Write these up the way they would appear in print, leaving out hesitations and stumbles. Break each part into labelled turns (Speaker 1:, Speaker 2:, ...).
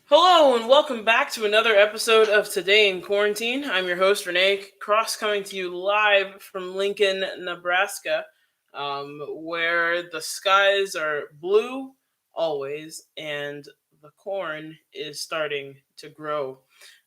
Speaker 1: Hello and welcome back to another episode of Today in Quarantine. I'm your host Renee Cross, coming to you live from Lincoln, Nebraska, where the skies are blue always and the corn is starting to grow.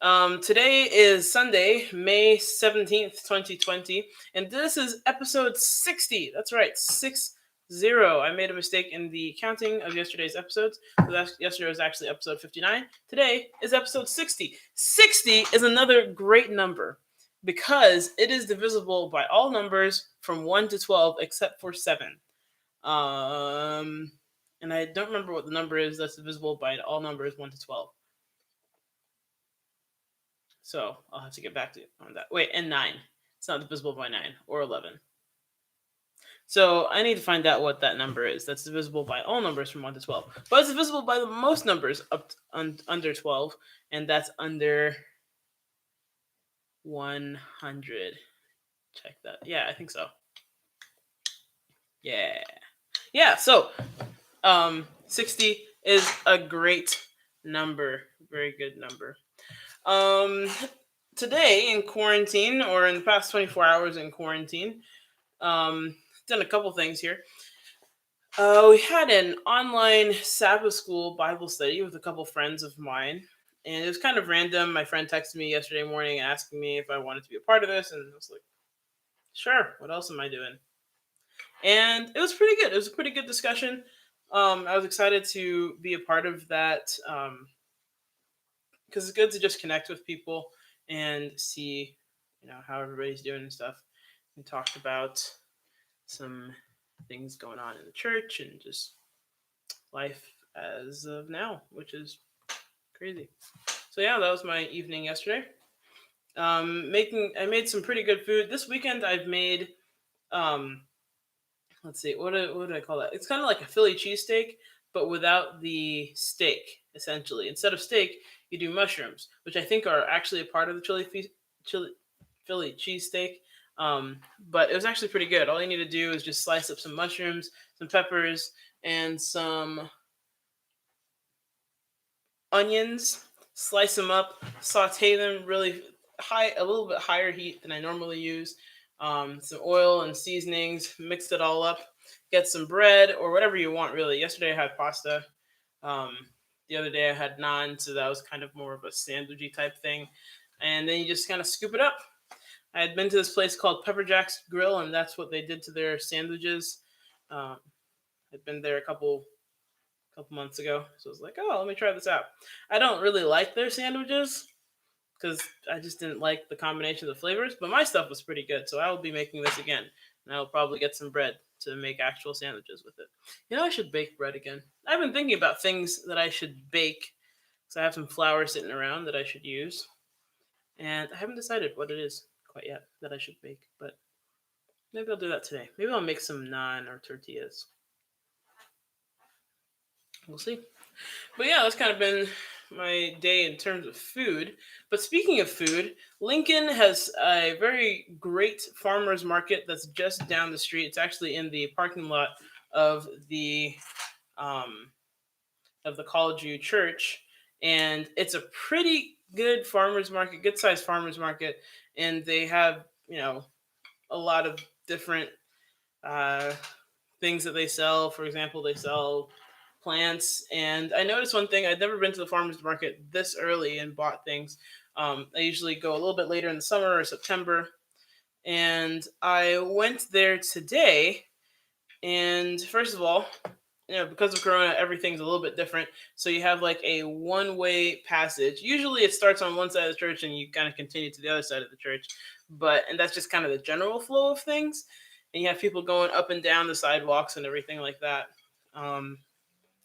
Speaker 1: Today is Sunday, May 17th, 2020, and this is episode 60. That's right, 60. I made a mistake in the counting of yesterday's episodes. Yesterday was actually episode 59. Today is episode 60. 60 is another great number because it is divisible by all numbers from 1 to 12 except for 7. Um, and I don't remember what the number is that's divisible by all numbers 1 to 12. So I'll have to get back to you on that. Wait, and 9. It's not divisible by 9 or 11. So I need to find out what that number is. That's divisible by all numbers from 1 to 12. But it's divisible by the most numbers under 12, and that's under 100. Check that. Yeah, I think so. Yeah. Yeah, so 60 is a great number. Very good number. Um, Today in quarantine, or in the past 24 hours in quarantine, done a couple things here. We had an online Sabbath school Bible study with a couple friends of mine, and it was kind of random. My friend texted me yesterday morning asking me if I wanted to be a part of this, and I was like, "Sure. What else am I doing?" And it was pretty good. It was a pretty good discussion. I was excited to be a part of that because it's good to just connect with people and see, how everybody's doing and stuff. We talked about some things going on in the church and just life as of now, which is crazy. So yeah, that was my evening yesterday. I made some pretty good food this weekend. I've made um, let's see, what do I call that? It's kind of like a Philly cheesesteak, but without the steak. Essentially, instead of steak, you do mushrooms, which I think are actually a part of the chili Philly cheesesteak. But it was actually pretty good. All you need to do is just slice up some mushrooms, some peppers, and some onions, slice them up, saute them really high, a little bit higher heat than I normally use. Some oil and seasonings, mix it all up. Get some bread or whatever you want, really. Yesterday I had pasta. Um, the other day I had naan, so that was kind of more of a sandwichy type thing. And then you just kind of scoop it up. I had been to this place called Pepper Jack's Grill, and that's what they did to their sandwiches. Um, I'd been there a couple months ago. So I was like, oh, let me try this out. I don't really like their sandwiches because I just didn't like the combination of the flavors, but my stuff was pretty good. So I will be making this again. And I'll probably get some bread to make actual sandwiches with it. I should bake bread again. I've been thinking about things that I should bake because I have some flour sitting around that I should use. And I haven't decided what it is quite yet that I should bake, but maybe I'll do that today. Maybe I'll make some naan or tortillas. We'll see. But yeah, that's kind of been my day in terms of food. But speaking of food, Lincoln has a very great farmers market that's just down the street. It's actually in the parking lot of um, the College View Church, and it's a pretty good farmers market, good sized farmers market, and they have a lot of different uh, things that they sell. For example, they sell plants. And I noticed one thing: I'd never been to the farmers market this early and bought things. I usually go a little bit later in the summer or September. And I went there today. And first of all, because of Corona, everything's a little bit different. So you have like a one-way passage. Usually it starts on one side of the church and you kind of continue to the other side of the church. And that's just kind of the general flow of things. And you have people going up and down the sidewalks and everything like that. Um,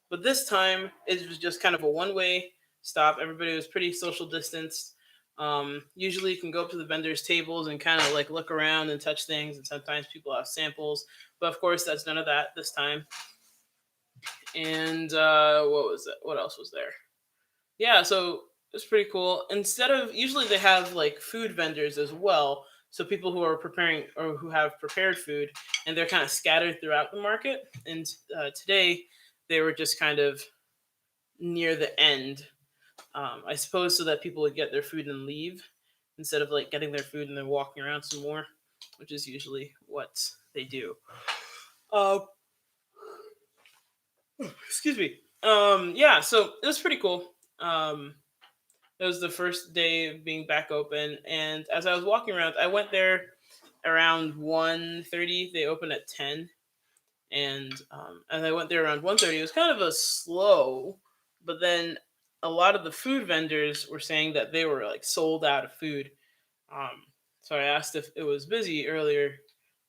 Speaker 1: but this time it was just kind of a one-way stop. Everybody was pretty social distanced. Usually you can go up to the vendors' tables and kind of like look around and touch things, and sometimes people have samples. But of course, that's none of that this time. And what was it? What else was there? Yeah, so it's pretty cool. Instead of usually they have like food vendors as well, so people who are preparing or who have prepared food, and they're kind of scattered throughout the market. And today they were just kind of near the end. I suppose so that people would get their food and leave instead of like getting their food and then walking around some more, which is usually what they do. Uh, excuse me. Yeah, so it was pretty cool. It was the first day of being back open, and as I was walking around, I went there around 1:30. They open at 10, and as I went there around 1:30, it was kind of a slow, but then a lot of the food vendors were saying that they were like sold out of food. Um, so I asked if it was busy earlier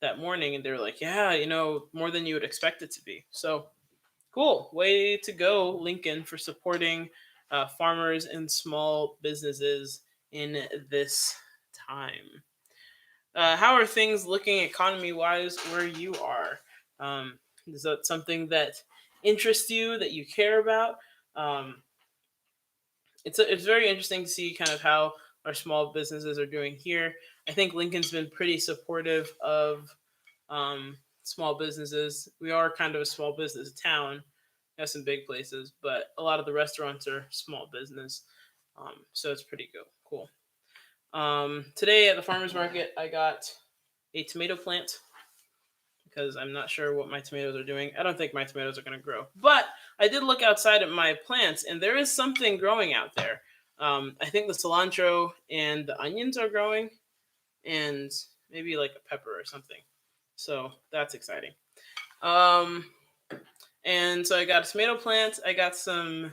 Speaker 1: that morning, and they were like, "Yeah, more than you would expect it to be." So cool, way to go, Lincoln, for supporting farmers and small businesses in this time. How are things looking economy wise where you are? Um, is that something that interests you, that you care about? Um, it's very interesting to see kind of how our small businesses are doing here. I think Lincoln's been pretty supportive of small businesses. We are kind of a small business town. We have some big places, but a lot of the restaurants are small business. So it's pretty cool. Today at the farmers market, I got a tomato plant because I'm not sure what my tomatoes are doing. I don't think my tomatoes are going to grow. But I did look outside at my plants, and there is something growing out there. I think the cilantro and the onions are growing, and maybe like a pepper or something. So that's exciting. Um, and so I got a tomato plant. I got some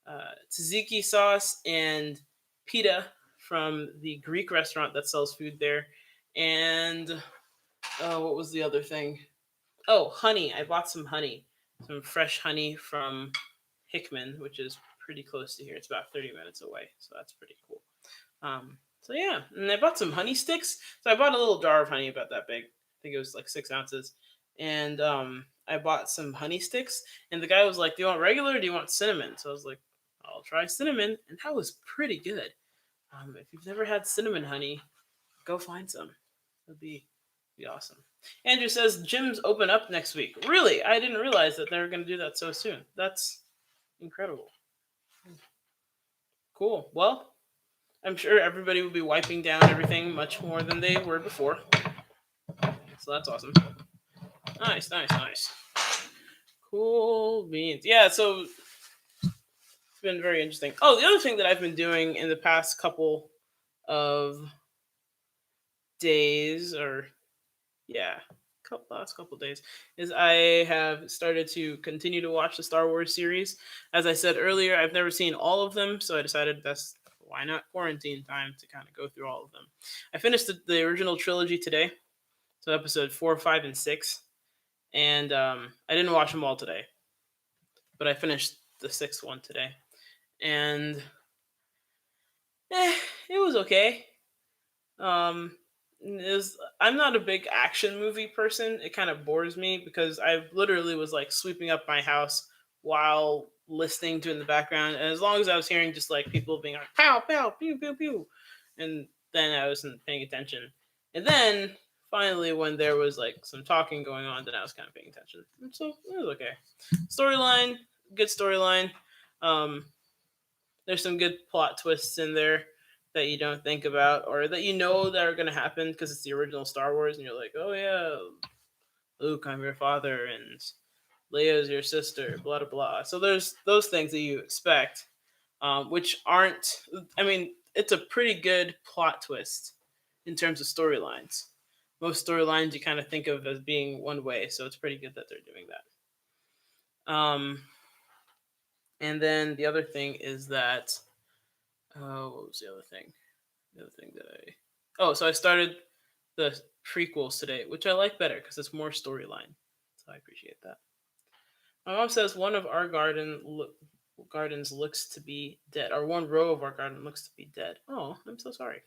Speaker 1: tzatziki sauce and pita from the Greek restaurant that sells food there. And what was the other thing? Oh, honey. I bought some honey, some fresh honey from Hickman, which is pretty close to here. It's about 30 minutes away, so that's pretty cool. So yeah, and I bought some honey sticks. So I bought a little jar of honey about that big. I think it was like 6 ounces, and I bought some honey sticks. And the guy was like, "Do you want regular? Or do you want cinnamon?" So I was like, "I'll try cinnamon," and that was pretty good. If you've never had cinnamon honey, go find some. It'd be awesome. Andrew says gyms open up next week. Really? I didn't realize that they were going to do that so soon. That's incredible. Cool. Well, I'm sure everybody will be wiping down everything much more than they were before. So that's awesome. Nice, nice, nice. Cool beans. Yeah, so it's been very interesting. Oh, the other thing that I've been doing in the past couple of days, or yeah, last couple of days, is I have started to continue to watch the Star Wars series. As I said earlier, I've never seen all of them, so I decided that's why not quarantine time to kind of go through all of them. I finished the original trilogy today, so episode 4, 5, and 6, and I didn't watch them all today, but I finished the sixth one today, and eh, it was okay. I'm not a big action movie person. It kind of bores me because I literally was like sweeping up my house while listening to it in the background, and as long as I was hearing just like people being like pow pow pew pew pew, and then I wasn't paying attention. And then finally, when there was like some talking going on, then I was kind of paying attention. And so it was okay. Storyline, good storyline. Um, there's some good plot twists in there that you don't think about or that you know that are going to happen because it's the original Star Wars, and you're like, oh yeah, Luke, I'm your father, and Leia's your sister, blah blah blah. So there's those things that you expect, which aren't. I mean, it's a pretty good plot twist in terms of storylines. Most storylines you kind of think of as being one way, so it's pretty good that they're doing that. And then the other thing is that what was the other thing? The other thing that so I started the prequels today, which I like better because it's more storyline. So I appreciate that. My mom says one of our gardens looks to be dead, or one row of our garden looks to be dead. Oh, I'm so sorry.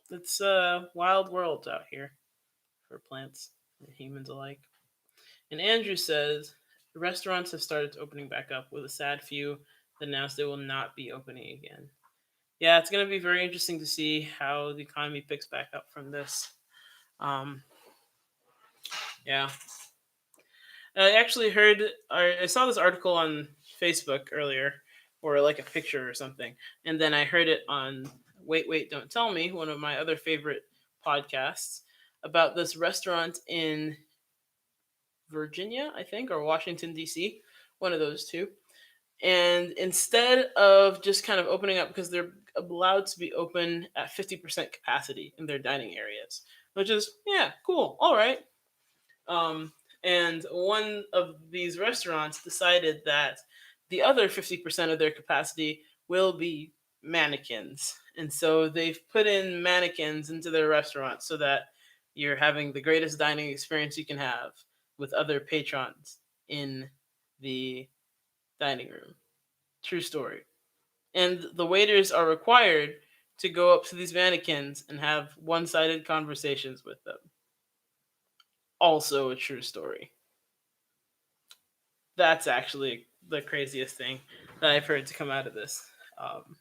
Speaker 1: It's a wild world out here for plants and humans alike. And Andrew says restaurants have started opening back up with a sad few that announced they will not be opening again. Yeah, it's going to be very interesting to see how the economy picks back up from this. Um, yeah, I actually I saw this article on Facebook earlier or like a picture or something. And then I heard it on Wait, Wait, Don't Tell Me, one of my other favorite podcasts, about this restaurant in Virginia, I think, or Washington, D.C., one of those two. And instead of just kind of opening up, because they're allowed to be open at 50% capacity in their dining areas, which is, yeah, cool, all right. Um, and one of these restaurants decided that the other 50% of their capacity will be mannequins. And so they've put in mannequins into their restaurant so that you're having the greatest dining experience you can have with other patrons in the dining room. True story. And the waiters are required to go up to these mannequins and have one sided conversations with them. Also a true story. That's actually the craziest thing that I've heard to come out of this. Um,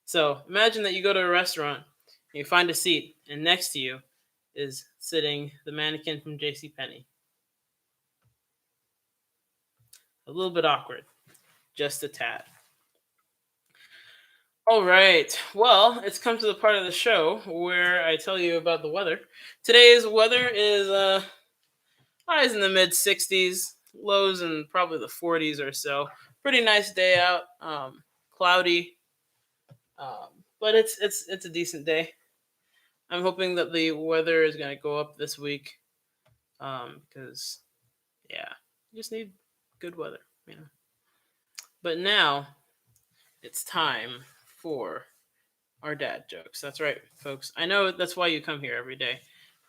Speaker 1: so imagine that you go to a restaurant, and you find a seat, and next to you is sitting the mannequin from JCPenney. A little bit awkward, just a tad. All right. Well, it's come to the part of the show where I tell you about the weather. Today's weather is highs in the mid 60s, lows in probably the 40s or so. Pretty nice day out. Cloudy, but it's a decent day. I'm hoping that the weather is going to go up this week, because yeah, you just need good weather, you know. But now it's time for our dad jokes. That's right, folks. I know that's why you come here every day,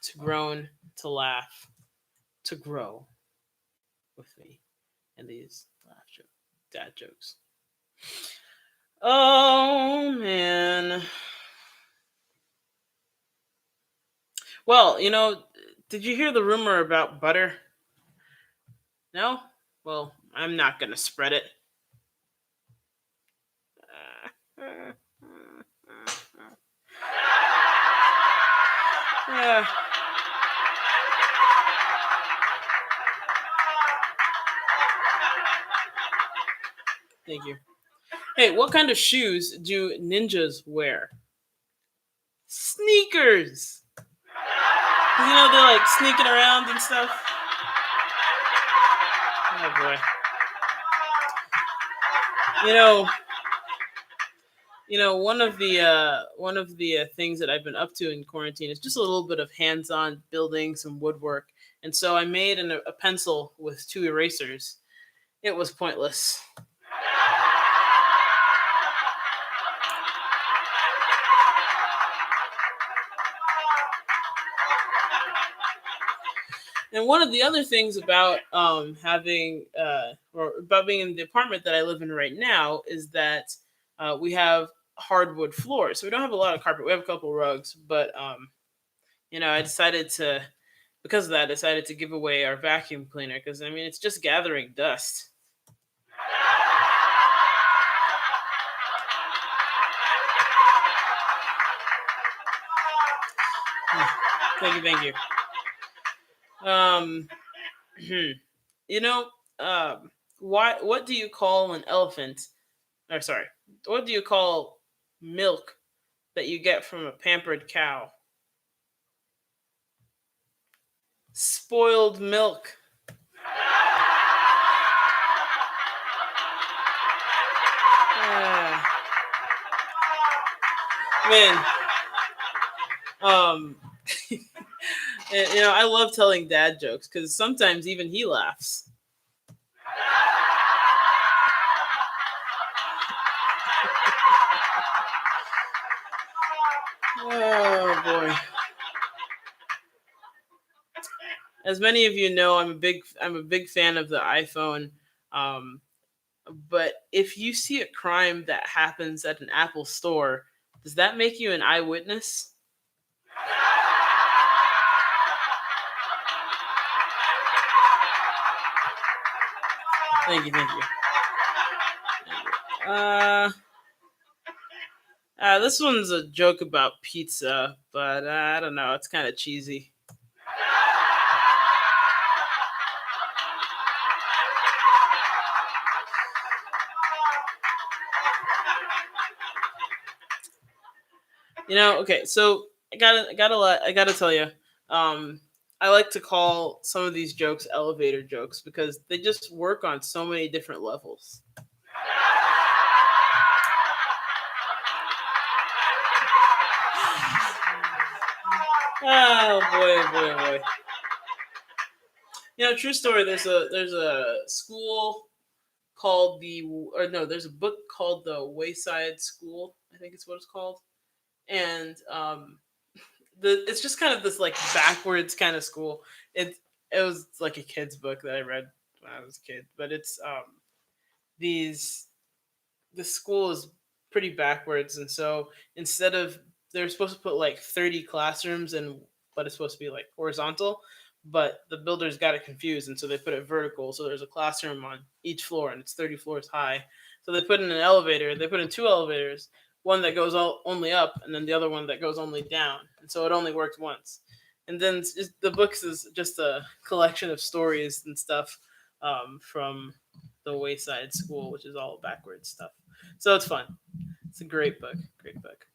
Speaker 1: to groan, to laugh, to grow with me in these dad jokes. Oh man. Well, did you hear the rumor about butter? No? Well, I'm not going to spread it. Yeah. Thank you. Hey, what kind of shoes do ninjas wear? Sneakers. 'Cause, they're like sneaking around and stuff. Oh boy. You know, one of the things that I've been up to in quarantine is just a little bit of hands-on building, some woodwork, and so I made a pencil with two erasers. It was pointless. And one of the other things about having or about being in the apartment that I live in right now is that we have hardwood floors, so we don't have a lot of carpet. We have a couple rugs, but I decided to, because of that, I decided to give away our vacuum cleaner because I mean it's just gathering dust. Thank you, thank you. You know, why? What do you call an elephant? Or sorry, what do you call milk that you get from a pampered cow? Spoiled milk. Ah, man, um, I love telling dad jokes because sometimes even he laughs. Oh boy. As many of you know, I'm a big fan of the iPhone. Um, but if you see a crime that happens at an Apple store, does that make you an eyewitness? Thank you, thank you. Uh, this one's a joke about pizza, but I don't know. It's kind of cheesy. Okay, so I gotta tell you, um, I like to call some of these jokes elevator jokes because they just work on so many different levels. Oh boy, oh boy, oh boy. True story. There's a school called or no, there's a book called The Wayside School. I think it's what it's called, and it's just kind of this like backwards kind of school. It was like a kid's book that I read when I was a kid, but it's these the school is pretty backwards, and so instead of they're supposed to put like 30 classrooms and but it's supposed to be like horizontal, but the builders got it confused, and so they put it vertical. So there's a classroom on each floor, and it's 30 floors high. So they put in an elevator. They put in two elevators, one that goes only up, and then the other one that goes only down. And so it only worked once. And then the books is just a collection of stories and stuff from the Wayside School, which is all backwards stuff. So it's fun. It's a great book. Great book.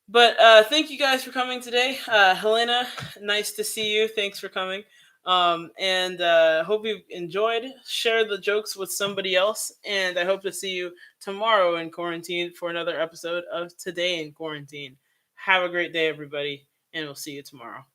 Speaker 1: But thank you guys for coming today. Helena, nice to see you. Thanks for coming. And hope you enjoyed. Share the jokes with somebody else. And I hope to see you tomorrow in quarantine for another episode of Today in Quarantine. Have a great day, everybody. And we'll see you tomorrow.